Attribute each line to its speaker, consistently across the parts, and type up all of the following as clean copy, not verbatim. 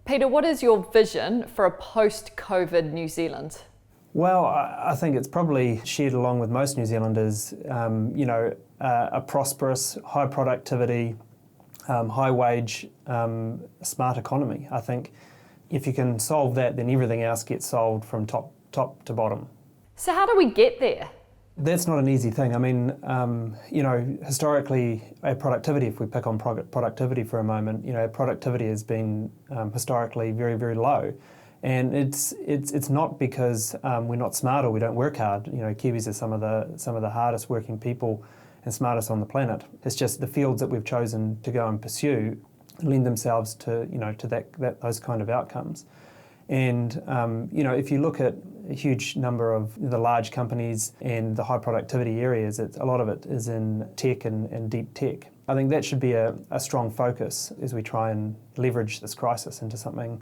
Speaker 1: Peter, what is your vision for a post-COVID New Zealand?
Speaker 2: Well, I think it's probably shared along with most New Zealanders, a prosperous, high productivity, high wage, smart economy. I think if you can solve that, then everything else gets solved from top to bottom.
Speaker 1: So how do we get there?
Speaker 2: That's not an easy thing. I mean, historically, our productivity, if we pick on productivity for a moment, productivity has been historically very, very low. And it's not because we're not smart or we don't work hard. Kiwis are some of the hardest working people and smartest on the planet. It's just the fields that we've chosen to go and pursue lend themselves to those kind of outcomes. And if you look at a huge number of the large companies and the high productivity areas, a lot of it is in tech and deep tech. I think that should be a strong focus as we try and leverage this crisis into something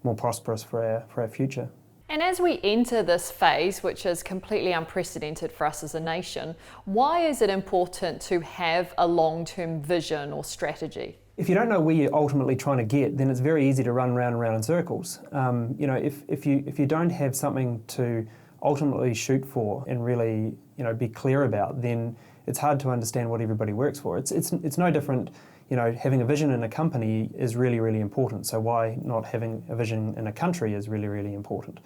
Speaker 2: more prosperous for our future.
Speaker 1: And as we enter this phase, which is completely unprecedented for us as a nation, why is it important to have a long-term vision or strategy?
Speaker 2: If you don't know where you're ultimately trying to get, then it's very easy to run round and round in circles. If you don't have something to ultimately shoot for and really be clear about, then it's hard to understand what everybody works for. It's no different. Having a vision in a company is really, really important. So why not having a vision in a country is really, really important.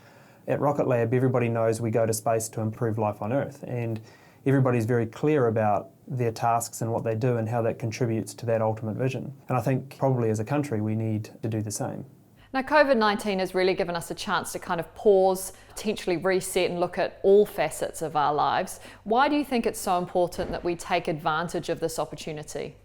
Speaker 2: At Rocket Lab, everybody knows we go to space to improve life on Earth, and everybody's very clear about their tasks and what they do and how that contributes to that ultimate vision. And I think probably as a country we need to do the same.
Speaker 1: Now, COVID-19 has really given us a chance to kind of pause, potentially reset and look at all facets of our lives. Why do you think it's so important that we take advantage of this opportunity?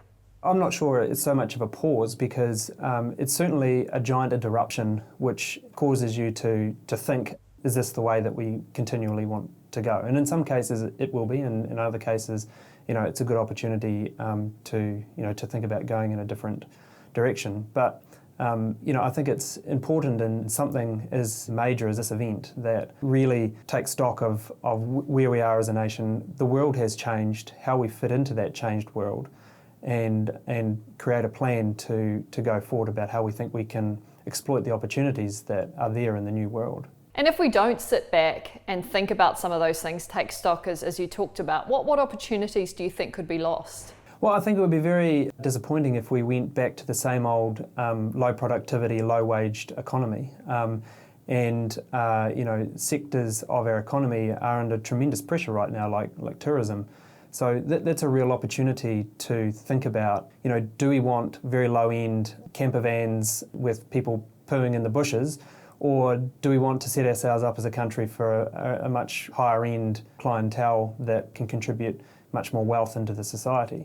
Speaker 2: I'm not sure it's so much of a pause because it's certainly a giant interruption which causes you to think, is this the way that we continually want to go? And in some cases it will be, and in other cases, it's a good opportunity to think about going in a different direction. But I think it's important in something as major as this event that really takes stock of where we are as a nation. The world has changed, how we fit into that changed world, and create a plan to go forward about how we think we can exploit the opportunities that are there in the new world.
Speaker 1: And if we don't sit back and think about some of those things, take stock as you talked about, what opportunities do you think could be lost?
Speaker 2: Well, I think it would be very disappointing if we went back to the same old low productivity, low waged economy. Sectors of our economy are under tremendous pressure right now, like tourism. So that's a real opportunity to think about, do we want very low-end camper vans with people pooing in the bushes, or do we want to set ourselves up as a country for a much higher-end clientele that can contribute much more wealth into the society?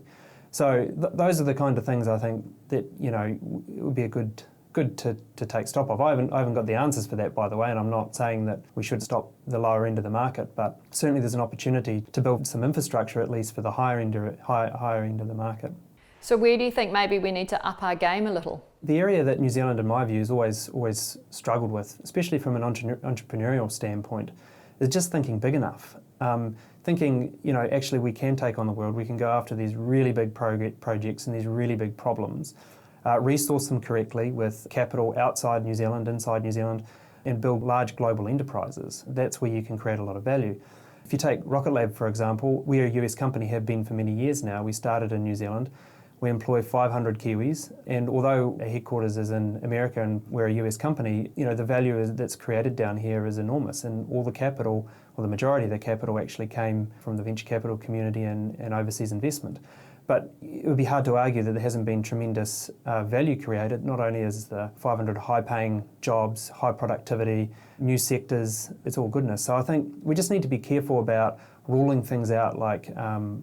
Speaker 2: So those are the kind of things I think that it would be a good to take stock of. I haven't got the answers for that, by the way, and I'm not saying that we should stop the lower end of the market, but certainly there's an opportunity to build some infrastructure at least for the higher end of the market.
Speaker 1: So where do you think maybe we need to up our game a little?
Speaker 2: The area that New Zealand, in my view, has always struggled with, especially from an entrepreneurial standpoint, is just thinking big enough. Thinking, actually we can take on the world, we can go after these really big projects and these really big problems, resource them correctly with capital outside New Zealand, inside New Zealand, and build large global enterprises. That's where you can create a lot of value. If you take Rocket Lab, for example, we're a US company, have been for many years now. We started in New Zealand. We employ 500 Kiwis, and although our headquarters is in America and we're a US company, the value that's created down here is enormous, and all the capital, or the majority of the capital, actually came from the venture capital community and overseas investment. But it would be hard to argue that there hasn't been tremendous value created. Not only is the 500 high-paying jobs, high productivity, new sectors, it's all goodness. So I think we just need to be careful about ruling things out like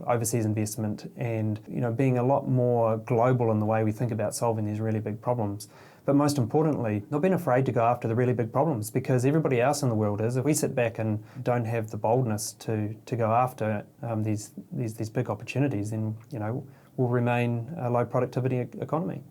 Speaker 2: overseas investment and being a lot more global in the way we think about solving these really big problems. But most importantly, not being afraid to go after the really big problems, because everybody else in the world is. If we sit back and don't have the boldness to go after these big opportunities, then we'll remain a low productivity economy.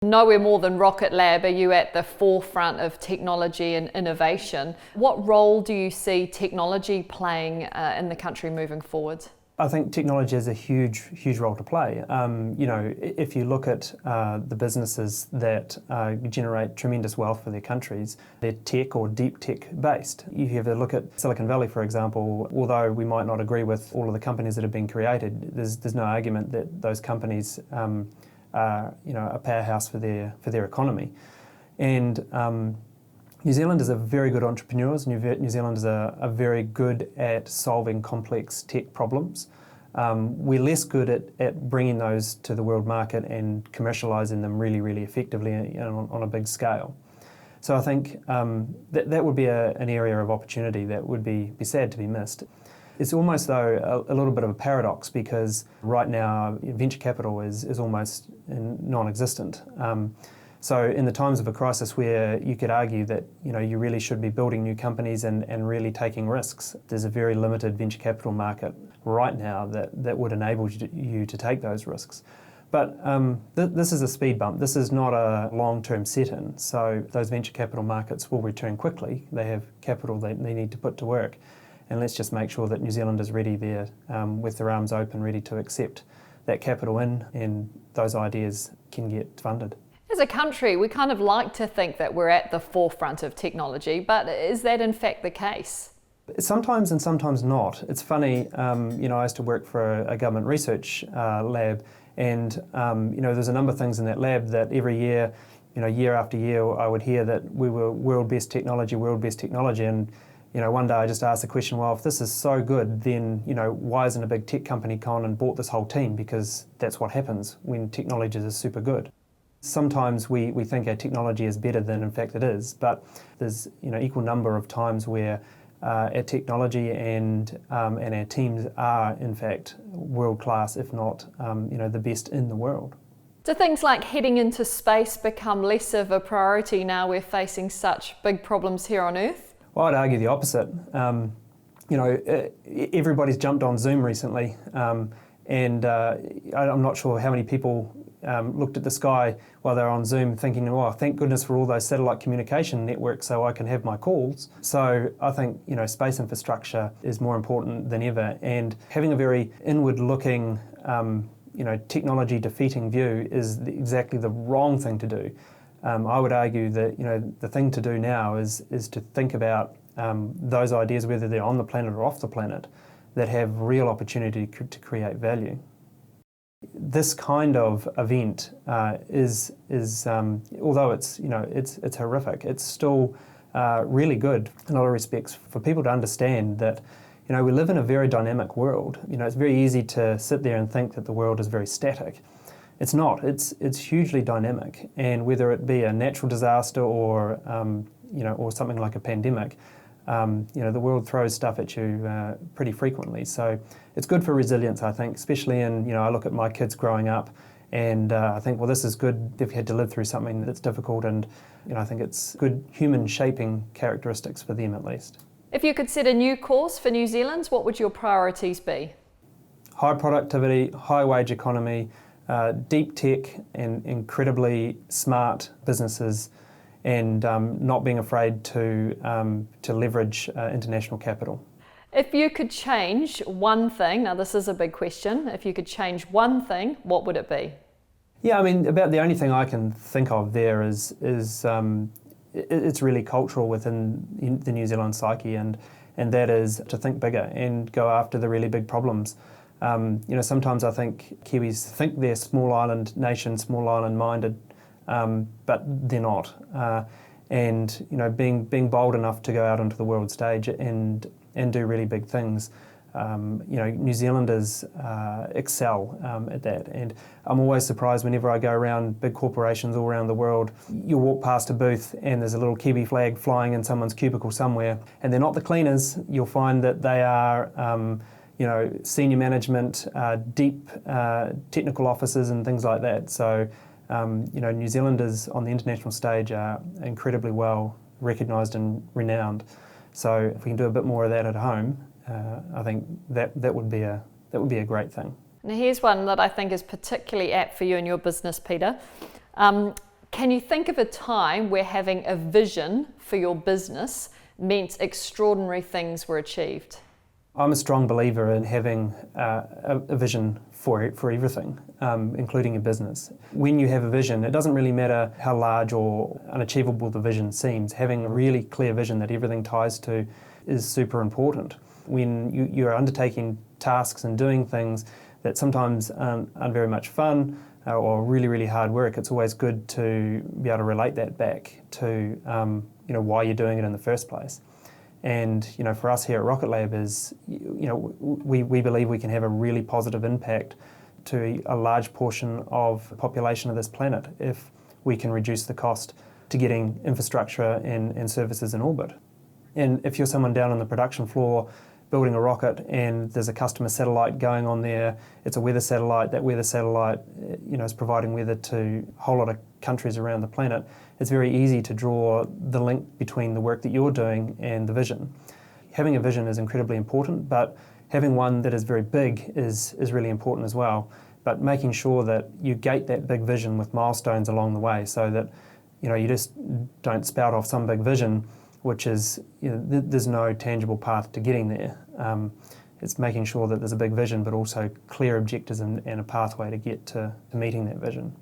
Speaker 1: Nowhere more than Rocket Lab are you at the forefront of technology and innovation. What role do you see technology playing in the country moving forward?
Speaker 2: I think technology has a huge role to play. If you look at the businesses that generate tremendous wealth for their countries, they're tech or deep tech based. You have a look at Silicon Valley, for example. Although we might not agree with all of the companies that have been created, there's no argument that those companies are a powerhouse for their economy. And New Zealanders are very good entrepreneurs. New Zealanders are very good at solving complex tech problems. We're less good at bringing those to the world market and commercialising them really effectively on a big scale. So I think that would be an area of opportunity that would be sad to be missed. It's almost, though, a little bit of a paradox, because right now venture capital is almost non-existent. So in the times of a crisis where you could argue that you really should be building new companies and really taking risks, there's a very limited venture capital market right now that would enable you to take those risks. But this is a speed bump. This is not a long-term set-in. So those venture capital markets will return quickly. They have capital they need to put to work. And let's just make sure that New Zealand is ready there with their arms open, ready to accept that capital in, and those ideas can get funded.
Speaker 1: As a country, we kind of like to think that we're at the forefront of technology, but is that in fact the case?
Speaker 2: Sometimes and sometimes not. It's funny, I used to work for a government research lab, and there's a number of things in that lab that every year, year after year, I would hear that we were world best technology, and one day I just asked the question, well, if this is so good, then why isn't a big tech company gone and bought this whole team? Because that's what happens when technology is super good. Sometimes we think our technology is better than in fact it is, but there's equal number of times where our technology and our teams are in fact world class, if not the best in the world.
Speaker 1: Do things like heading into space become less of a priority now we're facing such big problems here on Earth?
Speaker 2: Well, I'd argue the opposite. Everybody's jumped on Zoom recently, and I'm not sure how many people looked at the sky while they were on Zoom thinking, oh, thank goodness for all those satellite communication networks so I can have my calls. So I think, space infrastructure is more important than ever, and having a very inward-looking, technology defeating view is exactly the wrong thing to do. I would argue that, the thing to do now is to think about those ideas, whether they're on the planet or off the planet, that have real opportunity to create value. This kind of event is although it's horrific, it's still really good in a lot of respects for people to understand that we live in a very dynamic world. It's very easy to sit there and think that the world is very static. It's not. It's hugely dynamic, and whether it be a natural disaster or or something like a pandemic, the world throws stuff at you pretty frequently. So it's good for resilience, I think, especially in, I look at my kids growing up, and I think, well, this is good if you had to live through something that's difficult, and I think it's good human shaping characteristics for them at least.
Speaker 1: If you could set a new course for New Zealand, what would your priorities be?
Speaker 2: High productivity, high wage economy, deep tech, and incredibly smart businesses, and not being afraid to leverage international capital.
Speaker 1: If you could change one thing, now this is a big question, if you could change one thing, what would it be?
Speaker 2: Yeah, about the only thing I can think of there is it's really cultural within the New Zealand psyche, and that is to think bigger and go after the really big problems. Sometimes I think Kiwis think they're small island nation, small island minded, but they're not. Being bold enough to go out onto the world stage and do really big things. New Zealanders excel at that, and I'm always surprised whenever I go around big corporations all around the world. You walk past a booth and there's a little Kiwi flag flying in someone's cubicle somewhere, and they're not the cleaners. You'll find that they are senior management, deep technical officers and things like that. So New Zealanders on the international stage are incredibly well recognised and renowned. So if we can do a bit more of that at home, I think that would be a great thing.
Speaker 1: Now here's one that I think is particularly apt for you and your business, Peter. Can you think of a time where having a vision for your business meant extraordinary things were achieved?
Speaker 2: I'm a strong believer in having a vision for everything, including your business. When you have a vision, it doesn't really matter how large or unachievable the vision seems. Having a really clear vision that everything ties to is super important. When you're undertaking tasks and doing things that sometimes aren't very much fun or really, really hard work, it's always good to be able to relate that back to why you're doing it in the first place. And for us here at Rocket Lab is, we believe we can have a really positive impact to a large portion of the population of this planet if we can reduce the cost to getting infrastructure and services in orbit. And if you're someone down on the production floor building a rocket and there's a customer satellite going on there, it's a weather satellite, that weather satellite is providing weather to a whole lot of countries around the planet, it's very easy to draw the link between the work that you're doing and the vision. Having a vision is incredibly important, but having one that is very big is really important as well. But making sure that you gate that big vision with milestones along the way so that you just don't spout off some big vision which is, there's no tangible path to getting there. It's making sure that there's a big vision but also clear objectives and a pathway to get to meeting that vision.